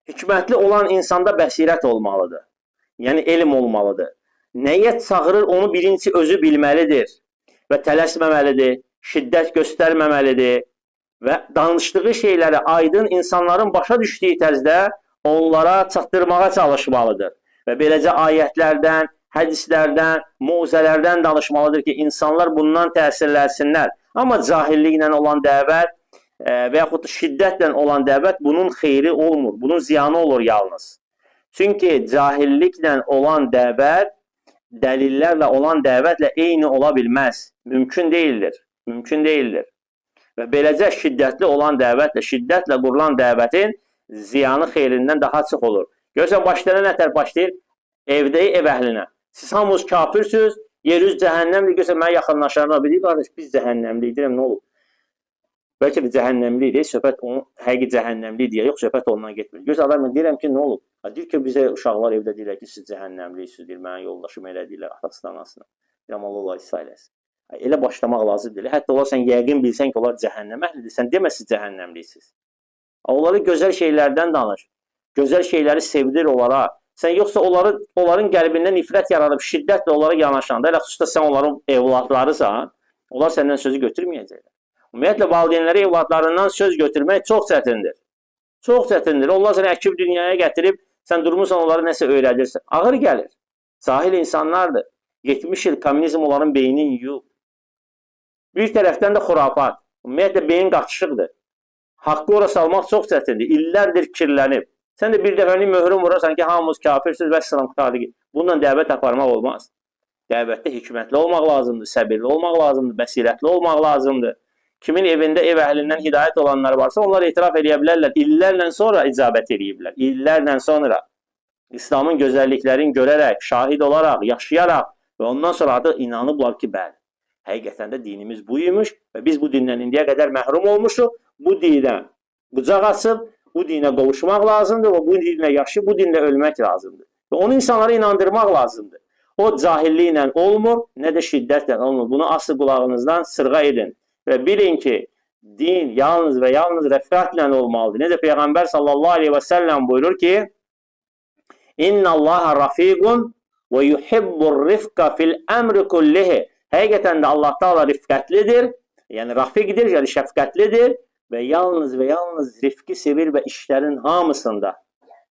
Hikmətli olan insanda bəsirət olmalıdır. Yəni elm olmalıdır. Nəyə çağırır onu birincisi özü bilməlidir və tələsməməlidir, şiddət göstərməməlidir və danışdığı şeyləri aydın insanların başa düşdüyü tərzdə onlara çatdırmağa çalışmalıdır. Və beləcə ayətlərdən, hədislərdən, mövzələrdən danışmalıdır ki, insanlar bundan təsirlənsinlər. Amma cahilliklə olan dəvət və yaxud da şiddətlə olan dəvət bunun xeyri olmur, bunun ziyanı olur yalnız. Çünki cahilliklə olan dəvət dəlillərlə olan dəvətlə eyni ola bilməz. Mümkün deyildir. Mümkün deyildir. Və beləcə şiddətli olan dəvətlə, şiddətlə qurulan dəvətin ziyanı xeyrindən daha çox olur. Görürsən, başlayana nətər başlayır? Evdəyi ev əhlinə. Siz hamınız kafirsiniz, yerüz cəhənnəmdir. Görürsən, mənə yaxınlaşanlar bilir, qardaş, biz cəhənnəmlik deyirəm, nə olur? Bəlkə də cəhənnəmlik deyil, söhbət onun həqiqi cəhənnəmlik deyə, yox, söhbət ondan getmir. Göz adam, deyirəm ki, nə olur? Deyir ki, bizə uşaqlar evdə deyirlər ki, siz cəhənnəmliksiniz, deyir, mənə yoldaşım elə deyirlər, atasından anasına. Deyirəm, Allah islah eləsin. Elə başlamaq lazımdır. Hətta onlar sən yəqin bilsən ki, onlar cəhənnəm əhlidir, sən deməsiz cəhənnəmliksiniz. Onları gözəl şeylərdən danış, gözəl şeyləri sevdir onlara. Sən yoxsa onların qəlbindən nifrət yaranıb, şiddətlə onlara yanaşanda, elə xüsusda sən onların evladlarısan, onlar səndən sözü götürməyəcəklər. Ümumiyyətlə, valideynləri evladlarından söz götürmək çox çətindir. Çox çətindir. Onlar səni əkib dünyaya gətirib, sən durmuşsan onları nəsə öyrədirsən. Ağır gəlir. Cahil insanlardır. 70 il kommunizm onların beynini yuyub. Bir tərəfdən də xurafat. Ümumiyyətlə, beyin qaçışıqdır. Haqqı ora salmaq çox çətindir. İllərdir kirlənib. Sən də bir dəfəlik möhrün vurarsan ki, hamımız kafirsiniz və İslam qurtardı. Bundan dəvət aparmaq olmaz. Dəvətdə hikmətli olmaq lazımdır, səbirli olmaq lazımdır, bəsirətli olmaq lazımdır. Kimin evində ev əhlindən hidayət olanlar varsa, onlar etiraf edə bilərlər. İllərlə sonra icabət ediblər. İllərlə sonra İslamın gözəlliklərini görərək, şahid olaraq, yaşayaraq və ondan sonra da inanıblar ki, bəli, həqiqətən də dinimiz bu imiş və biz bu dindən indiyə qədər məhrum olmuşuq. Bu dinə qucaq açıb, bu dinə qovuşmaq lazımdır və bu dinlə yaşayıb, bu dinlə ölmək lazımdır. Və onu insanlara inandırmaq lazımdır. O cahilliklə olmur, nə də şiddətlə olmur. Bunu asıl qulağınızdan sırğa edin. Və bilin ki, din yalnız və yalnız rəfqətlə olmalıdır. Necə Peyğəmbər sallallahu aleyhi və səlləm buyurur ki, İnna Allaha rafiqun və yuhibbur rifqa fil əmri kullihi. Həqiqətən də Allah Taala rifqətlidir, yəni rafiqdir, yəni şəfqətlidir və yalnız rifqi sevir və işlərin hamısında